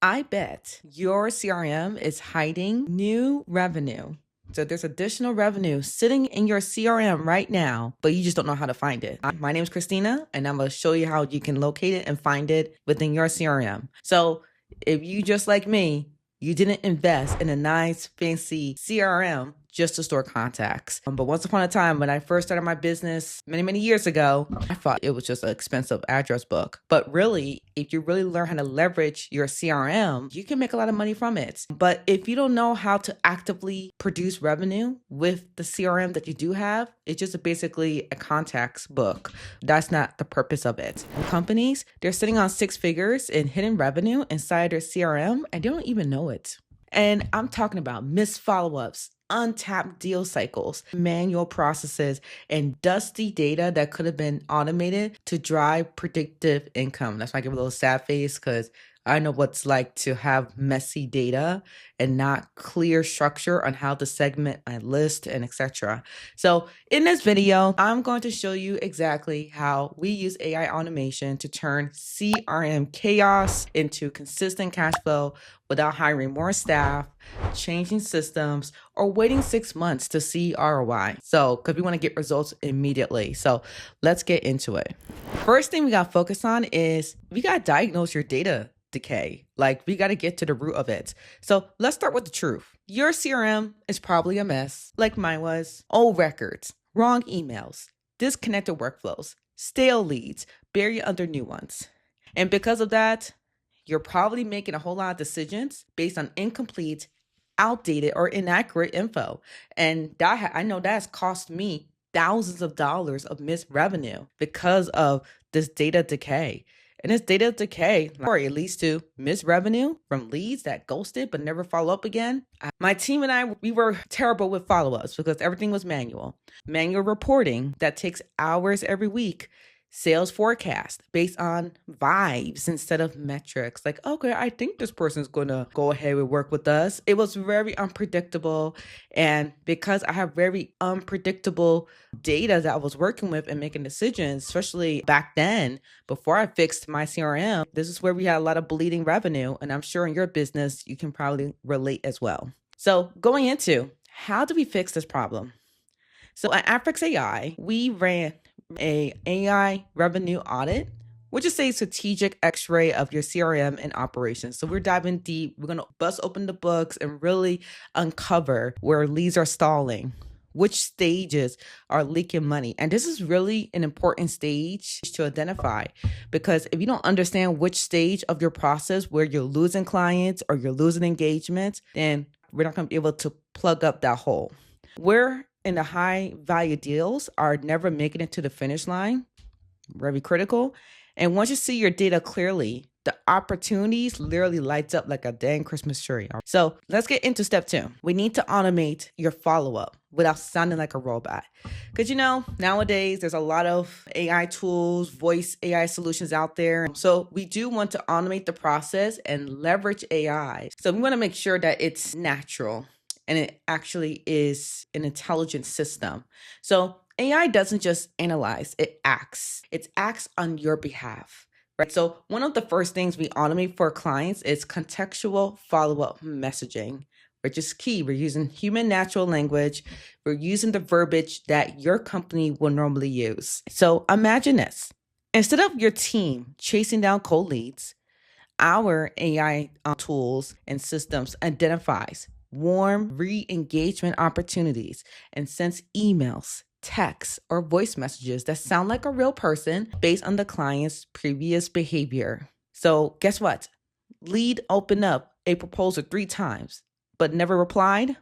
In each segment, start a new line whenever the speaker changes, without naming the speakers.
I bet your CRM is hiding new revenue. So there's additional revenue sitting in your CRM right now, but you just don't know how to find it. My name is Christina, and I'm going to show you how you can locate it and find it within your CRM. So if you, just like me, you didn't invest in a nice, fancy CRM just to store contacts. But once upon a time, when I first started my business many years ago, I thought it was just an expensive address book. But really, if you really learn how to leverage your CRM, you can make a lot of money from it. But if you don't know how to actively produce revenue with the CRM that you do have, it's just basically a contacts book. That's not the purpose of it. Companies, they're sitting on 6 figures in hidden revenue inside their CRM, and they don't even know it. And I'm talking about missed follow-ups, untapped deal cycles, manual processes, and dusty data that could have been automated to drive predictive income. That's why I give a little sad face, because I know what's like to have messy data and not clear structure on how to segment my list and etc. So in this video, I'm going to show you exactly how we use AI automation to turn CRM chaos into consistent cash flow without hiring more staff, changing systems, or waiting 6 months to see ROI. So, because we want to get results immediately. So let's get into it. First thing we got to focus on is we got to diagnose your data decay. Like, we got to get to the root of it. So let's start with the truth. Your CRM is probably a mess, like mine was. Old records, wrong emails, disconnected workflows, stale leads, buried under new ones. And because of that, you're probably making a whole lot of decisions based on incomplete, outdated, or inaccurate info. And I know that has cost me thousands of dollars of missed revenue because of this data decay. And this data decay, or it leads to missed revenue from leads that ghosted but never follow up again. My team and I, we were terrible with follow-ups because everything was manual. Manual reporting that takes hours every week. Sales forecast based on vibes instead of metrics. Like, okay, I think this person's going to go ahead and work with us. It was very unpredictable. And because I have very unpredictable data that I was working with and making decisions, especially back then, before I fixed my CRM, this is where we had a lot of bleeding revenue. And I'm sure in your business, you can probably relate as well. So going into how do we fix this problem? So at Afrix AI, we ran a AI revenue audit, which is a strategic x-ray of your CRM and operations. So we're diving deep. We're going to bust open the books and really uncover where leads are stalling, which stages are leaking money. And this is really an important stage to identify, because if you don't understand which stage of your process where you're losing clients or you're losing engagement, then we're not going to be able to plug up that hole. Where in the high value deals are never making it to the finish line, very critical. And once you see your data clearly, the opportunities literally lights up like a dang Christmas tree. So let's get into step 2. We need to automate your follow-up without sounding like a robot. Because nowadays there's a lot of AI tools, voice AI solutions out there. So we do want to automate the process and leverage AI. So we want to make sure that it's natural and it actually is an intelligent system. So AI doesn't just analyze, it acts. It acts on your behalf, right? So one of the first things we automate for clients is contextual follow-up messaging, which is key. We're using human natural language. We're using the verbiage that your company will normally use. So imagine this. Instead of your team chasing down cold leads, our AI tools and systems identifies warm re-engagement opportunities and sends emails, texts, or voice messages that sound like a real person based on the client's previous behavior. So guess what? Lead opened up a proposal 3 times, but never replied.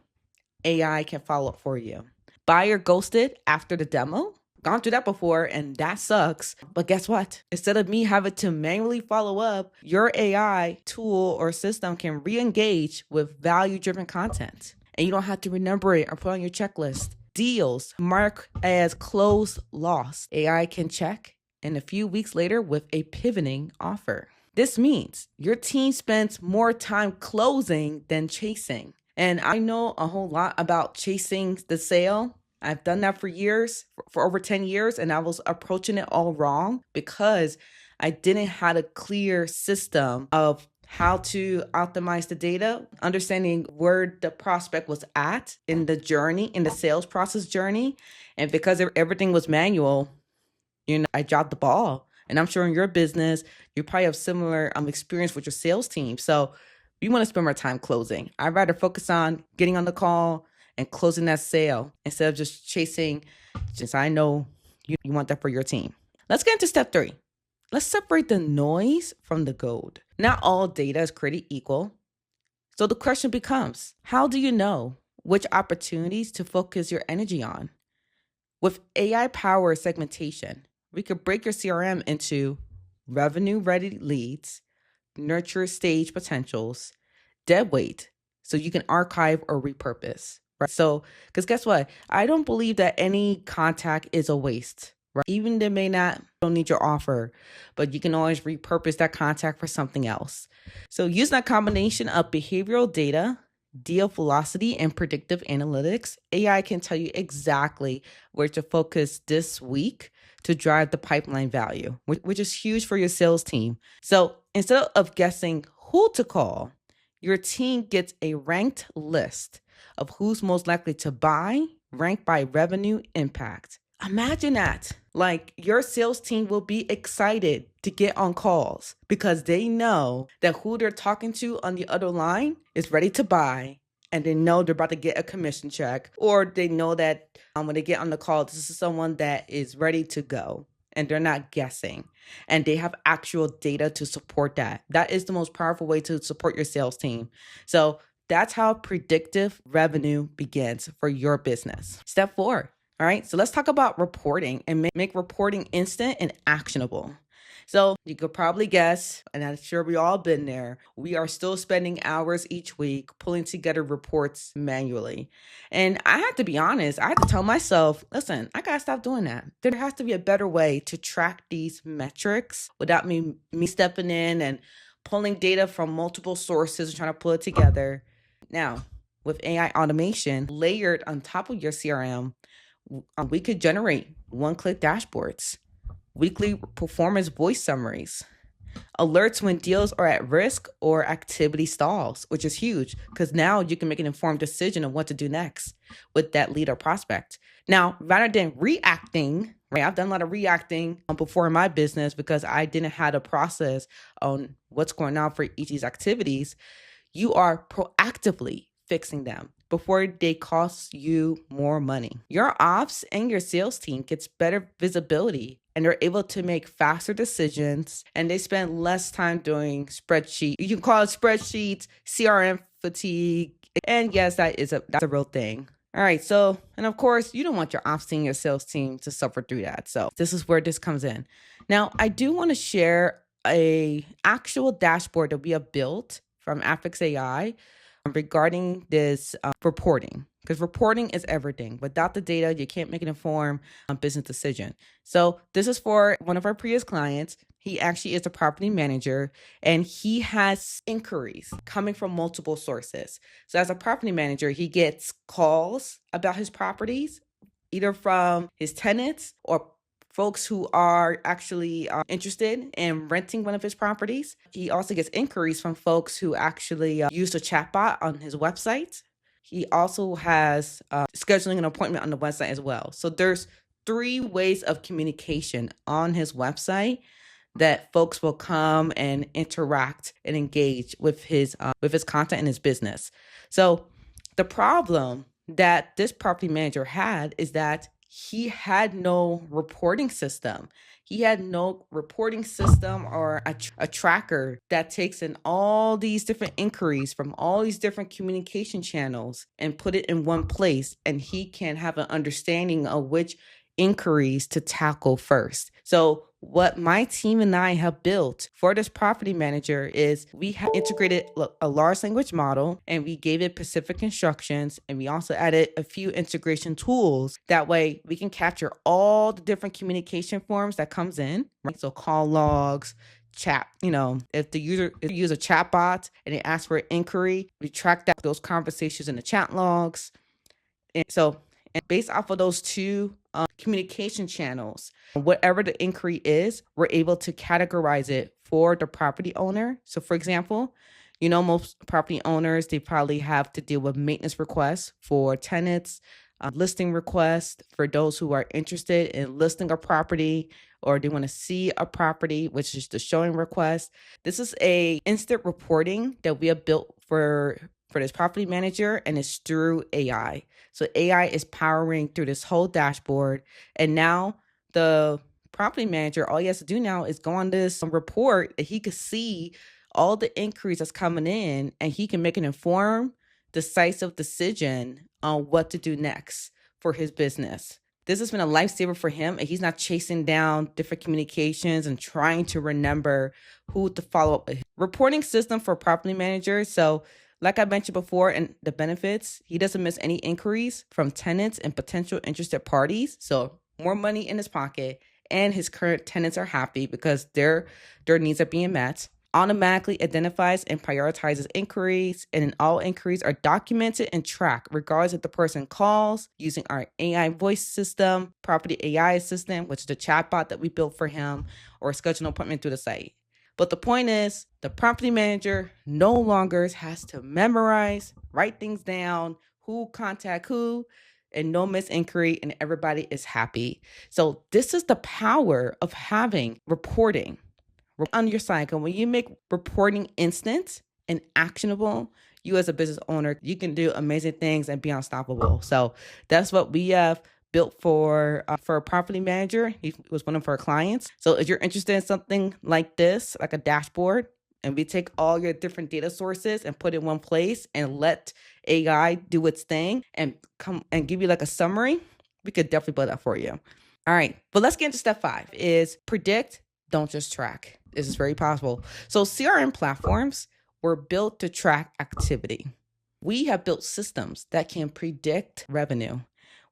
AI can follow up for you. Buyer ghosted after the demo. Gone through that before, and that sucks. But guess what? Instead of me having to manually follow up, your AI tool or system can re-engage with value-driven content. And you don't have to remember it or put on your checklist. Deals mark as closed lost. AI can check in a few weeks later with a pivoting offer. This means your team spends more time closing than chasing. And I know a whole lot about chasing the sale. I've done that for years, for over 10 years, and I was approaching it all wrong because I didn't have a clear system of how to optimize the data, understanding where the prospect was at in the journey, in the sales process journey. And because everything was manual, I dropped the ball. And I'm sure in your business, you probably have similar experience with your sales team. So we want to spend more time closing. I'd rather focus on getting on the call and closing that sale instead of just chasing, since I know you want that for your team. Let's get into step 3. Let's separate the noise from the gold. Not all data is created equal. So the question becomes, how do you know which opportunities to focus your energy on? With AI-powered segmentation, we could break your CRM into revenue-ready leads, nurture stage potentials, dead weight, so you can archive or repurpose. Right? So, because guess what? I don't believe that any contact is a waste. Right? Even they don't need your offer, but you can always repurpose that contact for something else. So use that combination of behavioral data, deal velocity, and predictive analytics. AI can tell you exactly where to focus this week to drive the pipeline value, which is huge for your sales team. So instead of guessing who to call, your team gets a ranked list of who's most likely to buy, ranked by revenue impact. Imagine that. Like, your sales team will be excited to get on calls because they know that who they're talking to on the other line is ready to buy, and they know they're about to get a commission check, or they know that when they get on the call, this is someone that is ready to go and they're not guessing, and they have actual data to support that. That is the most powerful way to support your sales team. So that's how predictive revenue begins for your business. Step 4. All right, so let's talk about reporting and make reporting instant and actionable. So you could probably guess, and I'm sure we all been there, we are still spending hours each week pulling together reports manually. And I have to be honest, I have to tell myself, listen, I gotta stop doing that. There has to be a better way to track these metrics without me stepping in and pulling data from multiple sources and trying to pull it together. Now, with AI automation layered on top of your CRM, we could generate one-click dashboards, weekly performance voice summaries, alerts when deals are at risk or activity stalls, which is huge because now you can make an informed decision of what to do next with that lead or prospect. Now, rather than reacting, right? I've done a lot of reacting before in my business because I didn't have a process on what's going on for each of these activities. You are proactively fixing them before they cost you more money. Your ops and your sales team gets better visibility, and they're able to make faster decisions, and they spend less time doing spreadsheets. You can call it spreadsheets, CRM fatigue. And yes, that's a real thing. All right. So, and of course, you don't want your ops team, your sales team to suffer through that. So this is where this comes in. Now, I do want to share a actual dashboard that we have built from Affix AI regarding this reporting, because reporting is everything. Without the data, you can't make an informed business decision. So this is for one of our previous clients. He actually is a property manager, and he has inquiries coming from multiple sources. So as a property manager, he gets calls about his properties, either from his tenants or folks who are actually interested in renting one of his properties. He also gets inquiries from folks who actually use a chatbot on his website. He also has scheduling an appointment on the website as well. So there's 3 ways of communication on his website that folks will come and interact and engage with his content and his business. So the problem that this property manager had is that he had no reporting system. He had no reporting system or a tracker that takes in all these different inquiries from all these different communication channels and put it in one place, and he can have an understanding of which inquiries to tackle first. So what my team and I have built for this property manager is we have integrated a large language model, and we gave it specific instructions, and we also added a few integration tools. That way we can capture all the different communication forms that comes in, right? So call logs, chat, if the user use a chat bot and they ask for an inquiry, we track those conversations in the chat logs. And based off of those 2 communication channels, whatever the inquiry is, we're able to categorize it for the property owner. So for example, most property owners, they probably have to deal with maintenance requests for tenants, listing requests for those who are interested in listing a property or they want to see a property, which is the showing request. This is a instant reporting that we have built for this property manager, and it's through AI. So AI is powering through this whole dashboard. And now the property manager, all he has to do now is go on this report that he could see all the inquiries that's coming in, and he can make an informed, decisive decision on what to do next for his business. This has been a lifesaver for him, and he's not chasing down different communications and trying to remember who to follow up with. Reporting system for property managers. So like I mentioned before, and the benefits, he doesn't miss any inquiries from tenants and potential interested parties. So more money in his pocket, and his current tenants are happy because their needs are being met. Automatically identifies and prioritizes inquiries, and then all inquiries are documented and tracked regardless if the person calls using our AI voice system, property AI assistant, which is the chatbot that we built for him, or schedule an appointment through the site. But the point is, the property manager no longer has to memorize, write things down, who contact who, and no miss inquiry, and everybody is happy. So this is the power of having reporting on your side. And when you make reporting instant and actionable, you as a business owner, you can do amazing things and be unstoppable. So that's what we have built for a property manager. He was one of our clients. So if you're interested in something like this, like a dashboard, and we take all your different data sources and put it in one place and let AI do its thing and come and give you like a summary, we could definitely build that for you. All right, but let's get into step 5 is predict, don't just track. This is very possible. So CRM platforms were built to track activity. We have built systems that can predict revenue.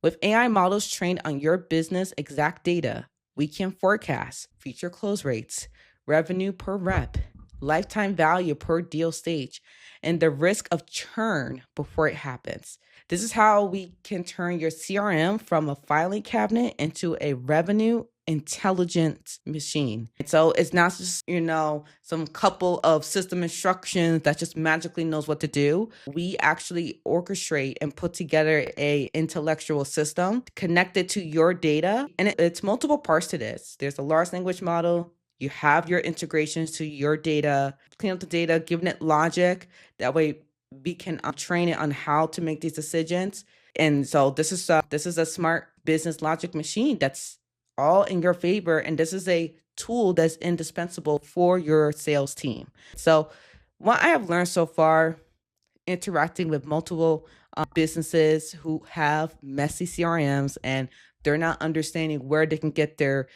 With AI models trained on your business exact data, we can forecast future close rates, revenue per rep, lifetime value per deal stage, and the risk of churn before it happens. This is how we can turn your CRM from a filing cabinet into a revenue intelligent machine. So it's not just, some couple of system instructions that just magically knows what to do. We actually orchestrate and put together a intellectual system connected to your data. And it's multiple parts to this. There's a large language model. You have your integrations to your data, clean up the data, giving it logic. That way we can train it on how to make these decisions. And so this is a smart business logic machine that's all in your favor. And this is a tool that's indispensable for your sales team. So what I have learned so far, interacting with multiple businesses who have messy CRMs and they're not understanding where they can get their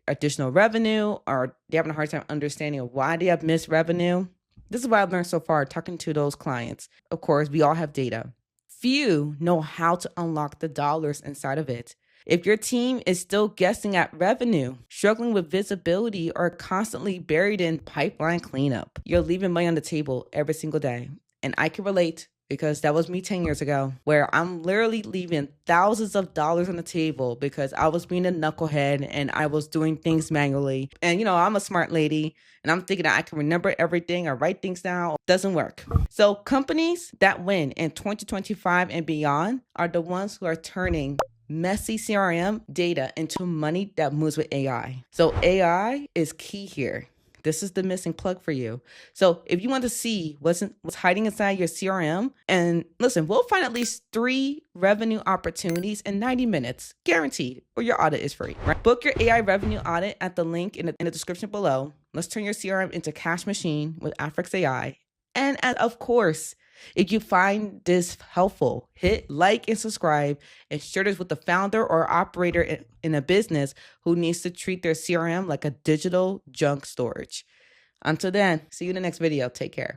additional revenue, or they're having a hard time understanding why they have missed revenue. This is what I've learned so far talking to those clients. Of course, we all have data. Few know how to unlock the dollars inside of it. If your team is still guessing at revenue, struggling with visibility, or constantly buried in pipeline cleanup, you're leaving money on the table every single day. And I can relate because that was me 10 years ago, where I'm literally leaving thousands of dollars on the table because I was being a knucklehead and I was doing things manually. And, I'm a smart lady and I'm thinking that I can remember everything or write things down. It doesn't work. So companies that win in 2025 and beyond are the ones who are turning messy CRM data into money that moves with AI. So AI is key here. This is the missing plug for you. So if you want to see what's hiding inside your CRM, and listen, we'll find at least 3 revenue opportunities in 90 minutes, guaranteed, or your audit is free. Right? Book your AI revenue audit at the link in the description below. Let's turn your CRM into cash machine with Afrix AI. And of course, if you find this helpful, hit like and subscribe and share this with the founder or operator in a business who needs to treat their CRM like a digital junk storage. Until then, see you in the next video. Take care.